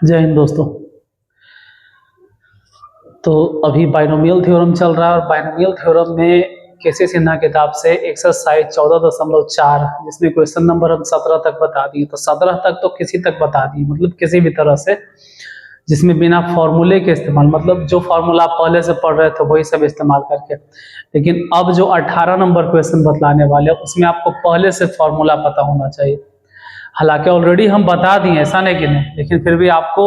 जय हिंद दोस्तों। तो अभी बाइनोमियल थ्योरम चल रहा है और बाइनोमियल थ्योरम में केसी सिन्हा किताब से एक्सरसाइज 14.4 जिसमें क्वेश्चन नंबर हम 17 तक बता दिए। तो 17 तक तो किसी तक बता दिए, मतलब किसी भी तरह से, जिसमें बिना फॉर्मूले के इस्तेमाल, मतलब जो फॉर्मूला आप पहले से पढ़ रहे थे वही सब इस्तेमाल करके। लेकिन अब जो 18 नंबर क्वेश्चन बतलाने वाले हैं उसमें आपको पहले से फॉर्मूला पता होना चाहिए। हालांकि ऑलरेडी हम बता दिए, ऐसा नहीं कि नहीं, लेकिन फिर भी आपको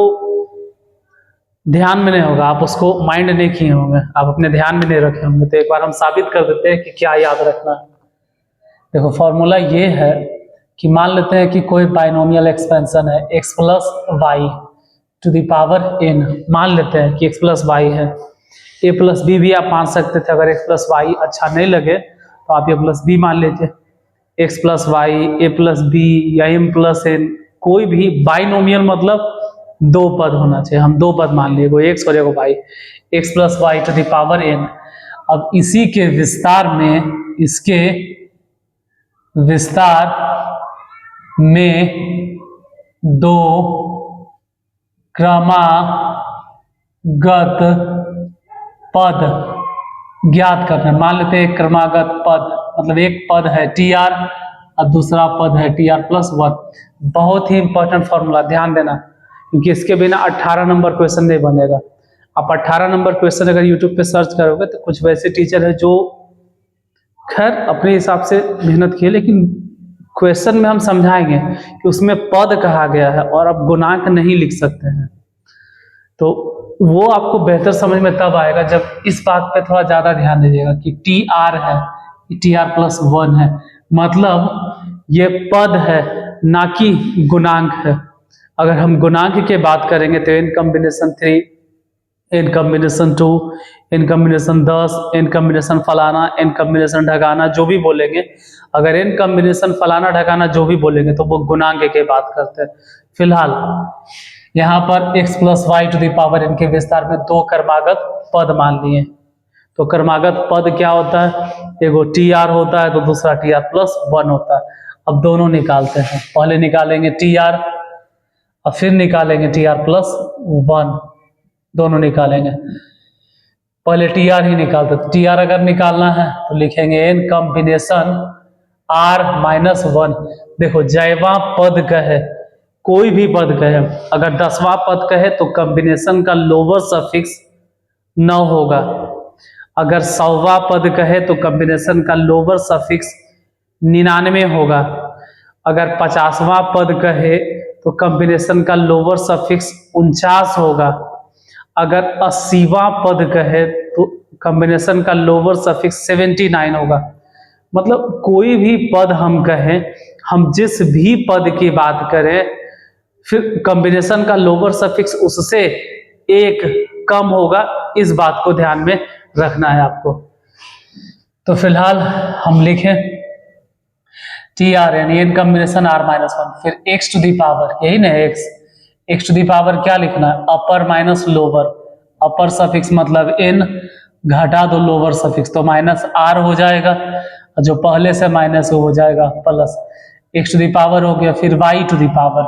ध्यान में नहीं होगा, आप उसको माइंड नहीं किए होंगे, आप अपने ध्यान में नहीं रखे होंगे। तो एक बार हम साबित कर देते हैं कि क्या याद रखना है। देखो फॉर्मूला ये है कि मान लेते हैं कि कोई बाइनोमियल एक्सपेंशन है x plus y to the power n। मान लेते हैं कि x प्लस वाई है, a प्लस बी भी आप मान सकते थे। अगर x प्लस वाई अच्छा नहीं लगे तो आप a प्लस बी मान लीजिए। x plus y, a plus b या m प्लस n, कोई भी बाइनोमियल मतलब दो पद होना चाहिए। हम दो पद मान लिए, एगो x और एगो y, x plus y to the power n। अब इसी के विस्तार में, इसके विस्तार में दो क्रमागत पद ज्ञात करना। मान लेते हैं एक क्रमागत पद, मतलब एक पद है टी आर और दूसरा पद है टी आर प्लस 1। बहुत ही इंपॉर्टेंट फॉर्मूला, ध्यान देना, क्योंकि इसके बिना 18 नंबर क्वेश्चन नहीं बनेगा। आप 18 नंबर क्वेश्चन अगर यूट्यूब पे सर्च करोगे तो कुछ वैसे टीचर है जो खैर अपने हिसाब से मेहनत किए, लेकिन क्वेश्चन में हम समझाएंगे कि उसमें पद कहा गया है और आप गुणांक नहीं लिख सकते हैं। तो वो आपको बेहतर समझ में तब आएगा जब इस बात पे थोड़ा ज्यादा ध्यान दीजिएगा कि टी आर है, टी आर प्लस 1 है, मतलब ये पद है ना कि गुणांक है। अगर हम गुणांक की बात करेंगे तो n combination 3, n combination 2, n combination 10, n combination फलाना, n कॉम्बिनेशन ढगाना, जो भी बोलेंगे, अगर n कॉम्बिनेशन फलाना ढगाना जो भी बोलेंगे तो वो गुणांक की बात करते हैं। फिलहाल यहाँ पर x plus y to the power n के विस्तार में दो क्रमागत पद मान लिए। तो क्रमागत पद क्या होता है, एगो टी आर होता है तो दूसरा टी आर प्लस 1 होता है। अब दोनों निकालते हैं, पहले निकालेंगे टी आर और फिर निकालेंगे टी आर प्लस 1, दोनों निकालेंगे। पहले टी आर ही निकालते, टी आर अगर निकालना है तो लिखेंगे n कॉम्बिनेशन r माइनस 1। देखो जयवा पद कहे, कोई भी पद कहे, अगर 10वां पद कहे तो कॉम्बिनेशन का लोअर सफिक्स 9 होगा। अगर 100वां पद कहे तो कॉम्बिनेशन का लोअर सफिक्स 99 होगा। अगर 50वां पद कहे तो कॉम्बिनेशन का लोअर सफिक्स 49 होगा। अगर 80वां पद कहे तो कॉम्बिनेशन का लोअर सफिक्स 79 होगा। मतलब कोई भी पद हम कहें, हम जिस भी पद की बात करें, फिर कॉम्बिनेशन का लोअर सफिक्स उससे एक कम होगा। इस बात को ध्यान में रखना है आपको। तो फिलहाल हम लिखें टी आर यानी एन कॉम्बिनेशन आर माइनस 1, फिर एक्स टू दी पावर, यही ना एक्स टू दी पावर क्या लिखना है, upper minus lower. Upper suffix मतलब एन, घटा दो लोअर सफिक्स तो माइनस आर हो जाएगा, जो पहले से माइनस हो जाएगा plus x to the power हो गया। फिर y to the power,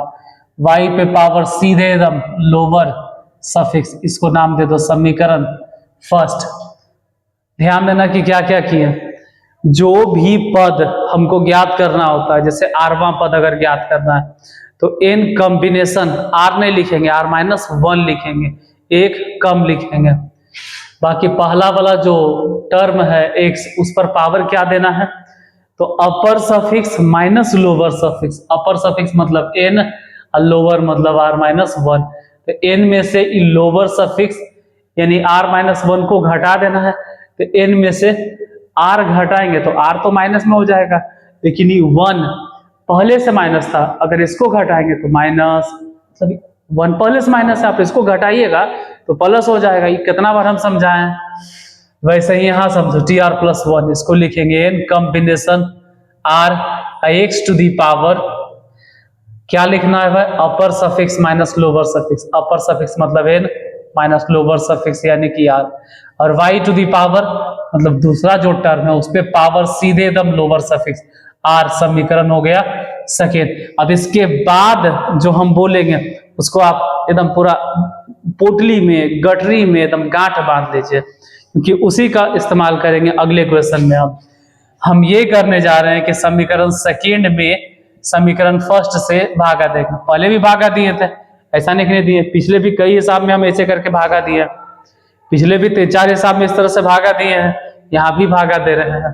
y पे पावर सीधे एकदम लोअर सफिक्स, इसको नाम दे दो समीकरण फर्स्ट। ध्यान देना कि क्या क्या किए, जो भी पद हमको ज्ञात करना होता है, जैसे आरवां पद अगर ज्ञात करना है तो n कॉम्बिनेशन r नहीं लिखेंगे, r माइनस 1 लिखेंगे, एक कम लिखेंगे। बाकी पहला वाला जो टर्म है x, उस पर पावर क्या देना है, तो अपर suffix minus lower suffix. Upper suffix मतलब n और लोअर मतलब r माइनस 1। तो n में से लोअर सफिक्स यानी r माइनस 1 को घटा देना है। तो n में से r घटाएंगे तो r तो माइनस में हो जाएगा, लेकिन ये 1 पहले से माइनस था, अगर इसको घटाएंगे तो माइनस, मतलब 1 पहले से माइनस है, आप इसको घटाइएगा तो प्लस हो जाएगा। ये कितना बार हम समझाएं, वैसे ही यहाँ समझो टी आर प्लस 1, इसको लिखेंगे n combination r x to the power, क्या लिखना है भाई, upper suffix minus lower suffix. Upper suffix मतलब n माइनस लोअर सफिक्स यानी कि r, और y टू दी पावर मतलब दूसरा जो टर्म है उस पे पावर सीधे एकदम लोअर सफिक्स r। समीकरण हो गया सेकेंड। अब इसके बाद जो हम बोलेंगे उसको आप एकदम पूरा पोटली में, गठरी में एकदम गांठ बांध लीजिए, क्योंकि उसी का इस्तेमाल करेंगे अगले क्वेश्चन में। हम ये करने जा रहे हैं कि समीकरण सेकेंड में समीकरण फर्स्ट से भागा देंगे। पहले भी भागा दिए थे, ऐसा नहीं दिए, पिछले भी कई हिसाब में हम ऐसे करके भागा दिए, पिछले भी 3-4 हिसाब में इस तरह से भागा दिए हैं, यहाँ भी भागा दे रहे हैं।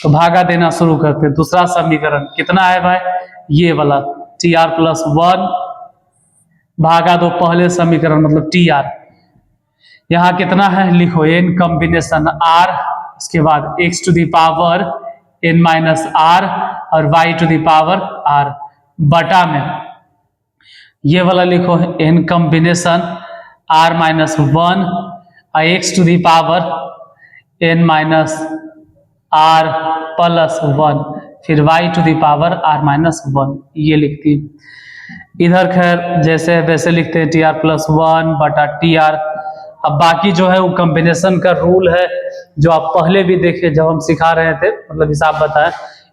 तो भागा देना शुरू करते हैं। दूसरा समीकरण कितना है भाई, ये वाला TR+1 भागा दो पहले समीकरण मतलब TR। यहाँ कितना है लिखो, n कॉम्बिनेशन R, उसके बाद x to the power n-r और y to the power r बटा में ये वाला लिखो n कॉम्बिनेशन r-1 और x to the power n-r plus 1 फिर y to the power r-1 ये लिखती है। इधर खैर जैसे वैसे लिखते हैं TR+1 बटा TR। अब बाकी जो है वो कॉम्बिनेशन का रूल है जो आप पहले भी देखे जब हम सिखा रहे थे, मतलब हिसाब बताया,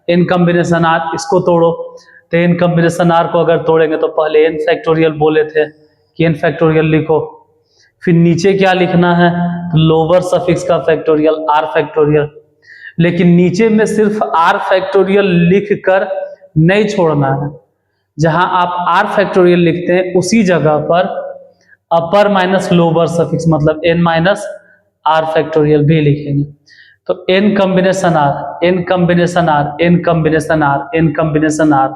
n कॉम्बिनेशन r, इसको तोड़ो तो n कॉम्बिनेशन r को अगर तोड़ेंगे तो पहले n फैक्टोरियल बोले थे कि n फैक्टोरियल लिखो, फिर नीचे क्या लिखना है तो लोअर सफिक्स का फैक्टोरियल r फैक्टोरियल, लेकिन नीचे में सिर्फ r फैक्टोरियल लिख कर नहीं छोड़ना है, जहां आप r फैक्टोरियल लिखते हैं उसी जगह पर अपर माइनस लोअर सफिक्स मतलब n-r फैक्टोरियल भी लिखेंगे। तो n combination r, n combination r, n combination r, n combination r,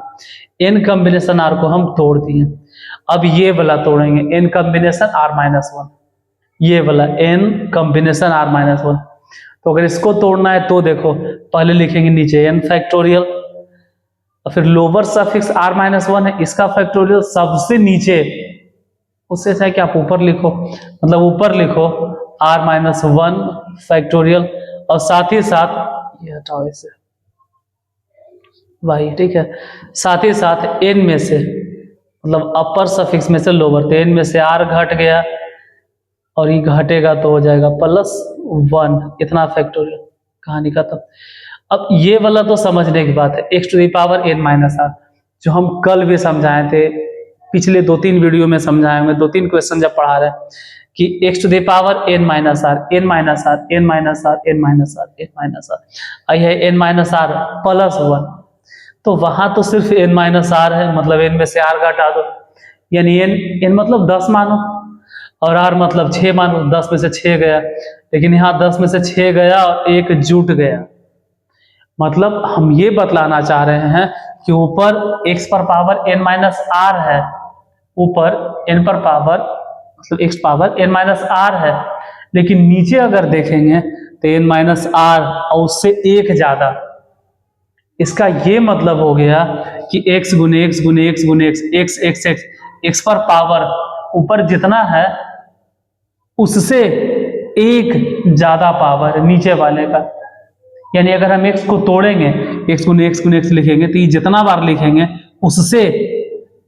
n combination r को हम तोड़ दिए। अब ये वाला तोड़ेंगे n कॉम्बिनेशन r-1, ये वाला n कॉम्बिनेशन r-1। तो अगर इसको तोड़ना है तो देखो पहले लिखेंगे नीचे n फैक्टोरियल और फिर लोअर सफिक्स r-1 है, इसका फैक्टोरियल सबसे नीचे, उससे है कि आप ऊपर लिखो, मतलब ऊपर लिखो r-1 फैक्टोरियल और साथ ही साथ ये हटाओ इसे भाई, ठीक है, साथ ही साथ n में से मतलब अपर सफिक्स में से लोअर, तो n में से r घट गया और ये घटेगा तो हो जाएगा +1, इतना फैक्टोरियल, कहानी खत्म। अब ये वाला तो समझने की बात है, x to the power n-r जो हम कल भी समझाए थे, पिछले 2-3 वीडियो में समझाए होंगे, 2-3 क्वेश्चन जब पढ़ा रहे कि x to the power n-r, n-r, n-r, n-r, n-r, आई है n-r +1, तो वहां तो सिर्फ n-r है, मतलब n में से r घटा दो, यानी n मतलब 10 मानो और r मतलब 6 मानो, 10 में से 6 गया, लेकिन यहाँ 10 में से 6 गया और 1 जुट गया, मतलब हम ये बतलाना चाह रहे हैं कि ऊपर x पर पावर n-r है, ऊपर n पर पावर मतलब x पावर n-r है, लेकिन नीचे अगर देखेंगे तो n-r और उससे 1 ज्यादा, इसका ये मतलब हो गया कि x गुने x गुने x गुने x, x x x पर पावर ऊपर जितना है उससे 1 ज्यादा पावर नीचे वाले का, यानी अगर हम x को तोड़ेंगे x गुने x लिखेंगे तो ये जितना बार लिखेंगे उससे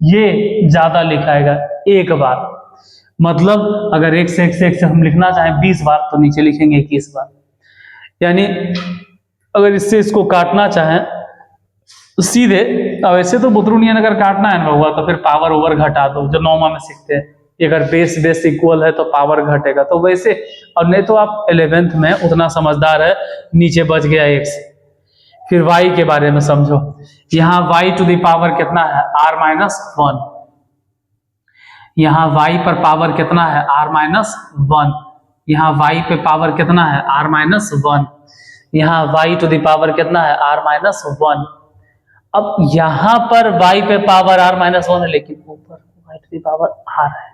ये ज्यादा लिखाएगा 1 बार, मतलब अगर x हम लिखना चाहें 20 बार तो नीचे लिखेंगे 21 बार, यानी अगर इससे इसको काटना चाहें तो सीधे, वैसे तो बुतरुनियन अगर काटना है ना हुआ तो फिर पावर ओवर घटा दो, जो नौमा में सीखते हैं, अगर बेस इक्वल है तो पावर घटेगा, तो वैसे, और नहीं तो आप 11th में उतना समझदार है, नीचे बच गया x। फिर y के बारे में समझो, यहाँ y टू द पावर कितना है r-1, यहाँ y पर पावर कितना है r-1, यहाँ y पे पावर कितना है r-1, यहाँ y टू द पावर कितना है r-1। अब यहाँ पर y पे पावर r-1 है, लेकिन ऊपर y to the power r है,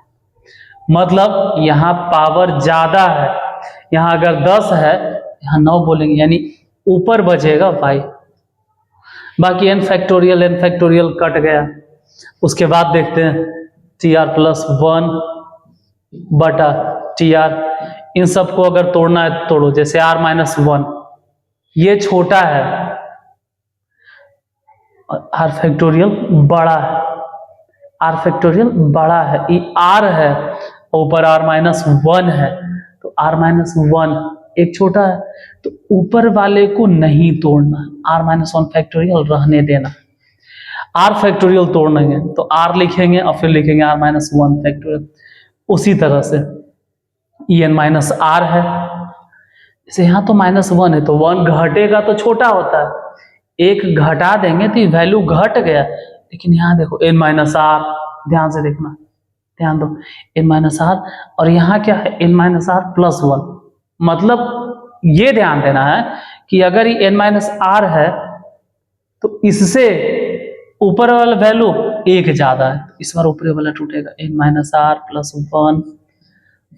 मतलब यहाँ पावर ज्यादा है, यहाँ अगर 10 है यहाँ 9 बोलेंगे, यानी ऊपर बचेगा y, बाकी n फैक्टोरियल कट गया। उसके बाद देखते हैं TR+1 बटा TR, इन सबको अगर तोड़ना है तो तोड़ो, जैसे r-1 ये छोटा है और r फैक्टोरियल बड़ा है, r फैक्टोरियल बड़ा है, ये r है, ऊपर r-1 है, तो r-1 एक छोटा है, तो ऊपर वाले को नहीं तोड़ना, r-1 फैक्टोरियल रहने देना। आर फैक्टोरियल तोड़ लेंगे तो आर लिखेंगे और फिर लिखेंगे आर माइनस वन फैक्टोरियल। उसी तरह से ई एन माइनस आर है, जैसे यहाँ तो माइनस वन है तो वन घटेगा तो छोटा होता है, एक घटा देंगे तो वैल्यू घट गया, लेकिन यहाँ देखो एन माइनस आर, ध्यान से देखना, ध्यान दो, एन माइनस आर, और यहाँ क्या है n minus r plus one. मतलब ये ध्यान देना है कि अगर ये एन माइनस आर है तो इससे ऊपर वाला वैल्यू एक ज्यादा है, इस बार ऊपर वाला टूटेगा, n minus r plus one,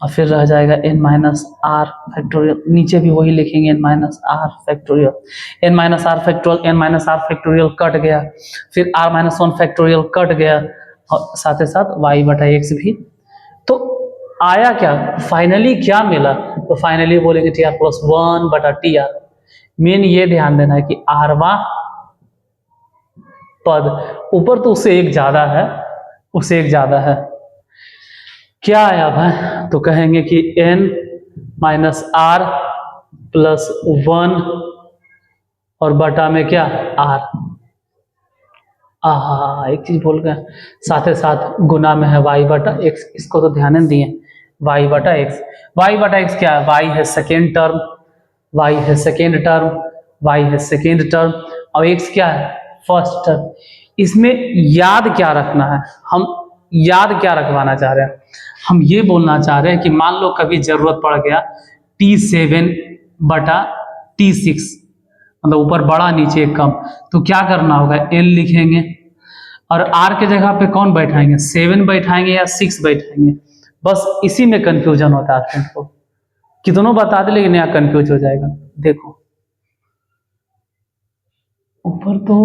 और फिर रह जाएगा एन माइनस आर फैक्टोरियल, नीचे भी वही लिखेंगे n minus r factorial, n minus r factorial, n minus r factorial कट गया, फिर आर माइनस वन फैक्टोरियल कट गया, और साथ ही साथ वाई बटा एक्स भी। तो आया क्या, फाइनली क्या मिला, तो फाइनली बोलेंगे टी आर प्लस वन बटा टी आर। मेन ये ध्यान देना है कि आरवा पद ऊपर तो उससे एक ज्यादा है, उससे एक ज्यादा है, क्या आया भाई, तो कहेंगे कि n minus r plus one और बटा में क्या r। एक चीज भूल गए, साथ ही साथ गुना में है y बटा x, इसको तो ध्यान नहीं दिए, y बटा x, y बटा x क्या है, y है सेकेंड टर्म, y है सेकेंड टर्म, y है सेकेंड टर्म, और x क्या है फर्स्ट टर्म। इसमें याद क्या रखना है, हम याद क्या रखवाना चाह रहे हैं, हम ये बोलना चाह रहे हैं कि मान लो कभी जरूरत पड़ गया T7 बटा T6, मतलब ऊपर बड़ा नीचे कम, तो क्या करना होगा, L लिखेंगे और R के जगह पे कौन बैठाएंगे, 7 बैठाएंगे या 6 बैठाएंगे, बस इसी में कंफ्यूजन होता है स्टूडेंट को, कितनों बता दे लेकिन यहाँ कंफ्यूज हो जाएगा। देखो ऊपर तो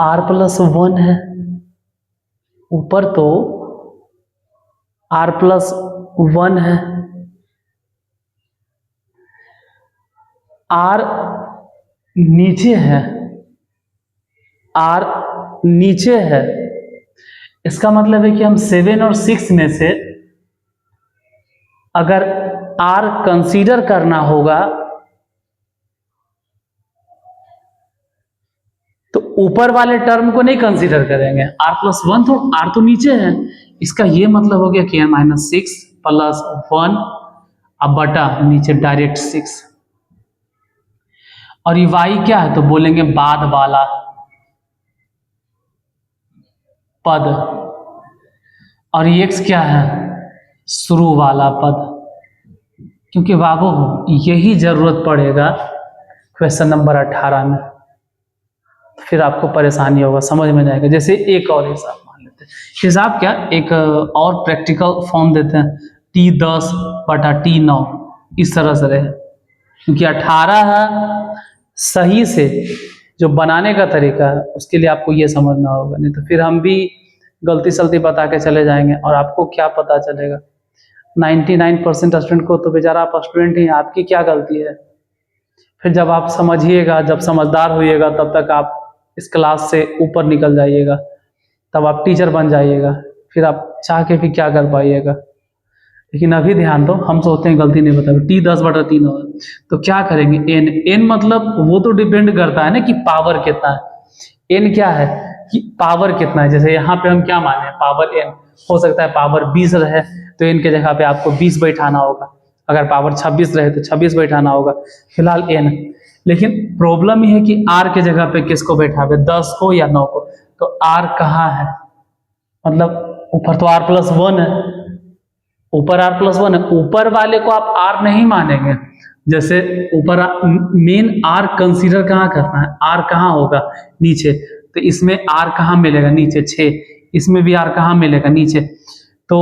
R प्लस वन है, ऊपर तो R प्लस वन है, R नीचे है, R नीचे है, इसका मतलब है कि हम 7 और 6 में से अगर R कंसीडर करना होगा तो ऊपर वाले टर्म को नहीं कंसीडर करेंगे, R प्लस वन तो R तो नीचे है, इसका ये मतलब हो गया कि n minus six plus one अब बटा नीचे डायरेक्ट 6, और ये y क्या है तो बोलेंगे बाद वाला पद, और ये x क्या है शुरू वाला पद, क्योंकि बाबू यही जरूरत पड़ेगा क्वेश्चन नंबर 18 में, फिर आपको परेशानी होगा, समझ में जाएगा। जैसे एक और हिसाब मान लेते हैं, हिसाब क्या, एक और प्रैक्टिकल फॉर्म देते हैं, T10 बटा T9, इस तरह से रहे, क्योंकि 18 है, सही से जो बनाने का तरीका है उसके लिए आपको ये समझना होगा, नहीं तो फिर हम भी गलती सलती बता के चले जाएंगे और आपको क्या पता चलेगा। 99% स्टूडेंट को तो बेचारा आप स्टूडेंट ही, आपकी क्या गलती है। फिर जब आप समझिएगा, जब समझदार होइएगा, तब तक आप इस क्लास से ऊपर निकल जाइएगा, तब आप टीचर बन जाइएगा, फिर आप चाह के भी क्या कर पाइएगा। लेकिन अभी ध्यान दो, हम सोचते हैं गलती नहीं बता, T10 बटा T9 तो क्या करेंगे, n मतलब वो तो डिपेंड करता है ना कि पावर कितना है, n क्या है कि पावर कितना है। जैसे यहाँ पे हम क्या माने, पावर n, हो सकता है पावर 20 रहे तो n के जगह पे आपको 20 बैठाना होगा, अगर पावर 26 रहे तो 26 बैठाना होगा, फिलहाल n। लेकिन प्रॉब्लम ये है कि r के जगह पे किसको बैठावे, 10 को या 9 को, तो r कहाँ है, मतलब ऊपर तो r प्लस वन है, ऊपर r प्लस वन है, ऊपर वाले को आप r नहीं मानेंगे। जैसे ऊपर मेन r कंसीडर कहाँ करना है, r कहाँ होगा नीचे, तो इसमें r कहाँ मिलेगा नीचे 6, इसमें भी r कहाँ मिलेगा नीचे। तो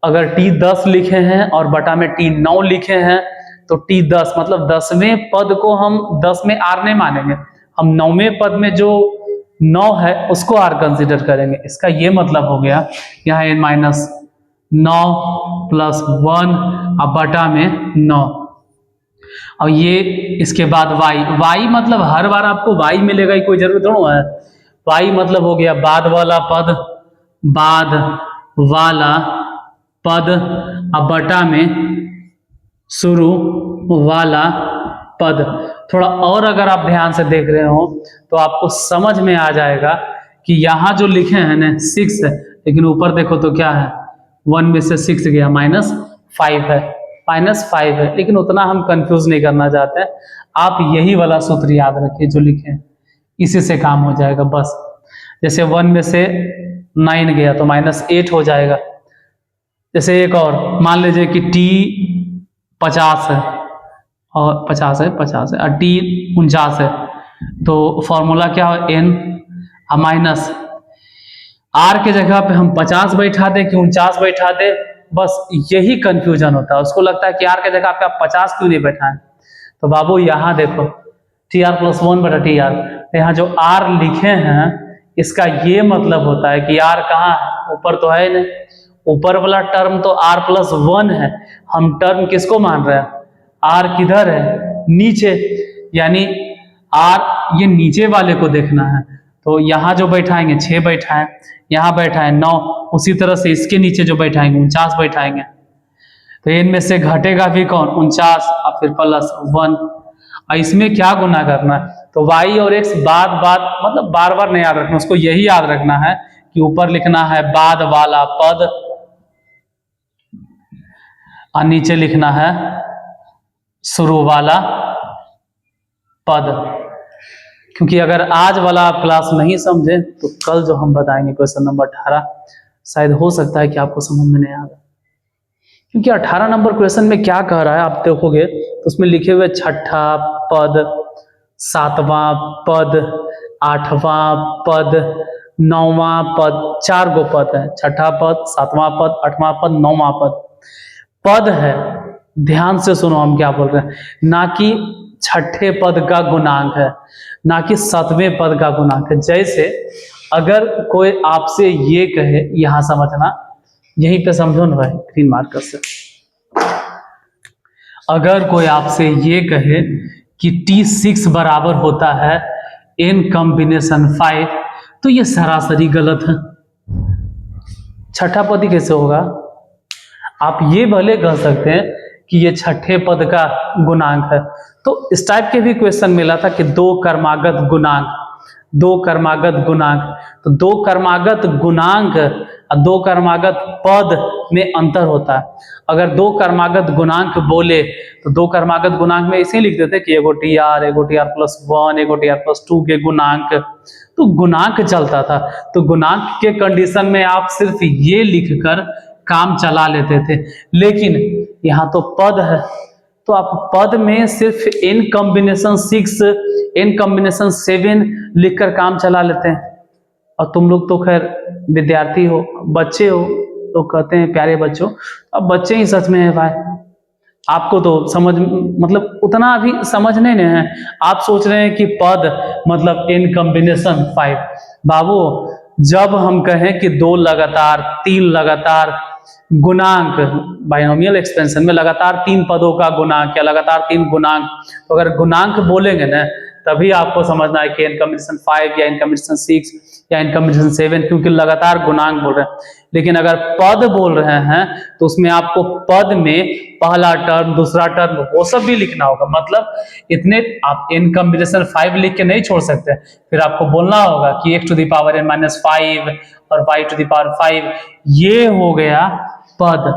अगर T10 लिखे हैं और बटा में T9 लिखे हैं तो T10 मतलब 10वें पद को हम 10 में r नहीं मानेंगे, हम 9वें पद में जो 9 है उसको r कंसीडर करेंगे। इसका ये मतलब हो गया यहाँ n माइनस 9 प्लस 1 अब बटा में 9, और ये इसके बाद y मतलब हर बार आपको y मिलेगा, कोई जरूरत थोड़ा है, y मतलब हो गया बाद वाला पद, बाद वाला पद अब बटा में शुरू वाला पद। थोड़ा और अगर आप ध्यान से देख रहे हो तो आपको समझ में आ जाएगा कि यहाँ जो लिखे हैं ना 6 है, लेकिन ऊपर देखो तो क्या है, 1 में से 6 गया, -5 है, -5 है। लेकिन उतना हम कंफ्यूज नहीं करना चाहते हैं, आप यही वाला सूत्र याद रखिए जो लिखे हैं, इसी से काम हो जाएगा बस। जैसे 1 में से 9 गया तो -8 हो जाएगा। जैसे एक और मान लीजिए कि t 50 है और 50 है और t 49 है, तो फॉर्मूला क्या है, n माइनस r के जगह पे हम 50 बैठा दे कि 49 बैठा दे, बस यही कंफ्यूजन होता है। उसको लगता है कि r के जगह पे आप 50 क्यों नहीं बैठाएं। तो बाबू यहाँ देखो tr+1/tr, यहाँ जो r लिखे हैं इसका ये मतलब होता है कि r कहाँ है, ऊपर तो है नहीं, ऊपर वाला टर्म तो r+1 है। हम टर्म किसको मान रहे हैं, r किधर है, नीचे, यानी r ये नीचे वाले को देखना है। तो यहाँ जो बैठाएंगे 6 बैठाएं, यहाँ बैठा है 9, उसी तरह से इसके नीचे जो बैठाएंगे 49 बैठाएंगे। तो इनमें से घटेगा भी कौन, 49 और फिर +1। और इसमें क्या गुना करना है, तो y और x मतलब बार बार नहीं याद रखना, उसको यही याद रखना है कि ऊपर लिखना है बाद वाला पद और नीचे लिखना है शुरू वाला पद। क्योंकि अगर आज वाला आप क्लास नहीं समझे तो कल जो हम बताएंगे क्वेश्चन नंबर 18 शायद हो सकता है कि आपको समझ में नहीं आए। क्योंकि 18 नंबर क्वेश्चन में क्या कह रहा है आप देखोगे तो उसमें लिखे हुए छठा पद, 7वां पद, 8वां पद, 9वां पद, 4 गो पद है, छठा पद, 7वां पद, 8वां पद, 9वां पद है। ध्यान से सुनो हम क्या बोल रहे हैं, ना कि छठे पद का गुणांक है, ना कि 7वें पद का गुणांक है। जैसे अगर कोई आपसे ये कहे, यहां समझना, यहीं पे समझो ना भाई ग्रीन मार्कर से, अगर कोई आपसे ये कहे कि T6 बराबर होता है n कॉम्बिनेशन 5, तो ये सरासरी गलत है। छठा पद ही कैसे होगा। आप ये भले कह सकते हैं कि ये छठे पद का गुणांक है। तो इस टाइप के भी क्वेश्चन मिला था कि दो क्रमागत गुणांक, दो क्रमागत गुणांक, तो दो क्रमागत गुणांक और दो क्रमागत पद में अंतर होता है। अगर दो क्रमागत गुणांक बोले तो दो क्रमागत गुणांक में इसे लिख देते कि एगो TR, एगो TR+1, एगो TR+2 के गुणांक, तो गुणांक चलता था। तो गुणांक के कंडीशन में आप सिर्फ ये लिखकर काम चला लेते थे। लेकिन यहाँ तो पद है, तो आप पद में सिर्फ n कॉम्बिनेशन 6, n कॉम्बिनेशन 7 लिखकर काम चला लेते हैं। और तुम लोग तो खैर विद्यार्थी हो, बच्चे हो, तो कहते हैं प्यारे बच्चों, अब बच्चे ही सच में है भाई, आपको तो समझ मतलब उतना भी समझ नहीं है। आप सोच रहे हैं कि पद मतलब n कॉम्बिनेशन 5। बाबू जब हम कहें कि 2 लगातार, 3 लगातार गुणांक, बाइनोमियल एक्सपेंशन में लगातार 3 पदों का गुणांक या लगातार 3 गुणांक, तो अगर गुणांक बोलेंगे ना तभी आपको समझना है कि n कॉम्बिनेशन 5 या n कॉम्बिनेशन 6 या n कॉम्बिनेशन 7, क्योंकि लगातार गुणांक बोल रहे हैं। लेकिन अगर पद बोल रहे हैं तो उसमें आपको पद में पहला टर्म, दूसरा टर्म, वो सब भी लिखना होगा। मतलब इतने आप n कॉम्बिनेशन 5 लिख के नहीं छोड़ सकते, फिर आपको बोलना होगा कि x⁻n-5 और y⁵ ये हो गया पद।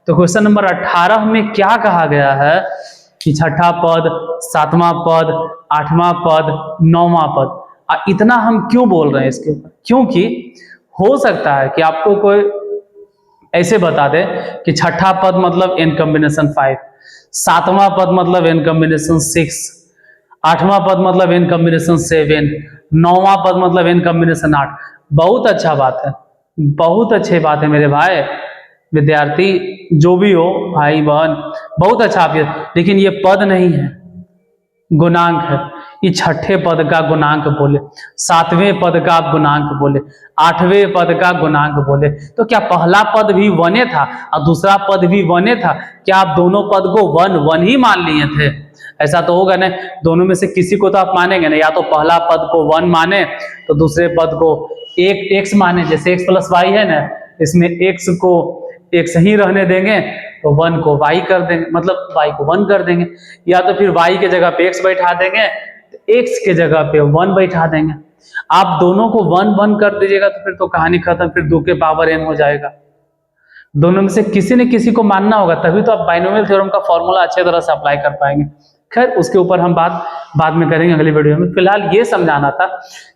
तो क्वेश्चन नंबर 18 में क्या कहा गया है कि छठा पद, 7वां पद, 8वां पद, 9वां पद। इतना हम क्यों बोल रहे हैं इसके ऊपर, क्योंकि हो सकता है कि आपको कोई ऐसे बता दे कि छठा पद मतलब n कॉम्बिनेशन 5, 7वां पद मतलब n कॉम्बिनेशन 6, 8वां पद मतलब n कॉम्बिनेशन 7, 9वां पद मतलब n कॉम्बिनेशन 8। बहुत अच्छा बात है, बहुत अच्छी बात है मेरे भाई विद्यार्थी, जो भी हो भाई बहन, बहुत अच्छा आप ये, लेकिन ये पद नहीं है, गुणांक है। ये छठे पद का गुणांक बोले, 7वें पद का गुणांक बोले, 8वें पद का गुणांक बोले, तो क्या पहला पद भी 1 था और दूसरा पद भी 1 था? क्या आप दोनों पद को 1 1 ही मान लिए थे? ऐसा तो होगा ना, दोनों में से किसी को तो आप मानेंगे ना, या तो पहला पद को 1 माने तो दूसरे पद को x माने। जैसे x+y है ना, इसमें x को x ही रहने देंगे तो 1 को y कर देंगे, मतलब y को 1 कर देंगे, या तो फिर y के जगह पे x बैठा देंगे, x के जगह पे 1 बैठा देंगे। आप दोनों को 1 1 कर दीजिएगा तो फिर तो कहानी खत्म, फिर 2 के पावर n हो जाएगा। दोनों में से किसी न किसी को मानना होगा, तभी तो आप बाइनोमियल थ्योरम का फॉर्मूला अच्छे तरह से अप्लाई कर पाएंगे। खैर उसके ऊपर हम बात बाद में करेंगे अगली वीडियो में। फिलहाल ये समझाना था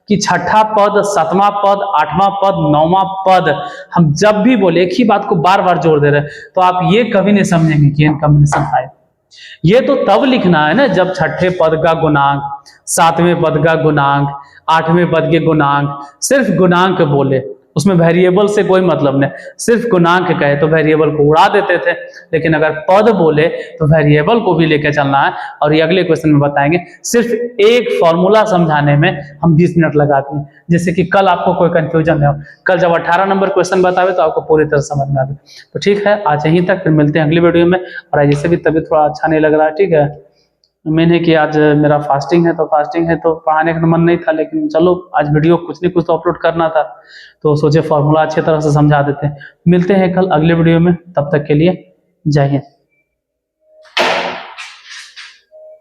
कि छठा पद, सातवां पद, आठवां पद, नौवां पद, हम जब भी बोले एक ही बात को बार बार जोर दे रहे हैं, तो आप ये कभी नहीं समझेंगे कि इन कॉम्बिनेशन फाइव। ये तो तब लिखना है ना जब छठे पद का गुणांक, सातवें पद का गुणांक, आठवें पद के गुणांक, सिर्फ गुणांक बोले, उसमें वेरिएबल से कोई मतलब नहीं, सिर्फ गुणांक कहे तो वेरिएबल को उड़ा देते थे। लेकिन अगर पद बोले तो वेरिएबल को भी लेकर चलना है, और ये अगले क्वेश्चन में बताएंगे। सिर्फ एक फॉर्मूला समझाने में हम 20 मिनट लगाते हैं, जिससे कि कल आपको कोई कंफ्यूजन नहीं हो। कल जब 18 नंबर क्वेश्चन बतावे तो आपको पूरी तरह समझ में आवे। तो ठीक है, आज यहीं तक, फिर मिलते हैं अगली वीडियो में। और आज जैसे भी तबीयत थोड़ा अच्छा नहीं लग रहा है, ठीक है, मेन है कि आज मेरा फास्टिंग है, तो पढ़ाने का मन नहीं था, लेकिन चलो आज वीडियो कुछ नहीं कुछ तो अपलोड करना था, तो सोचे फॉर्मूला अच्छी तरह से समझा देते हैं। मिलते हैं कल अगले वीडियो में, तब तक के लिए जय हिंद।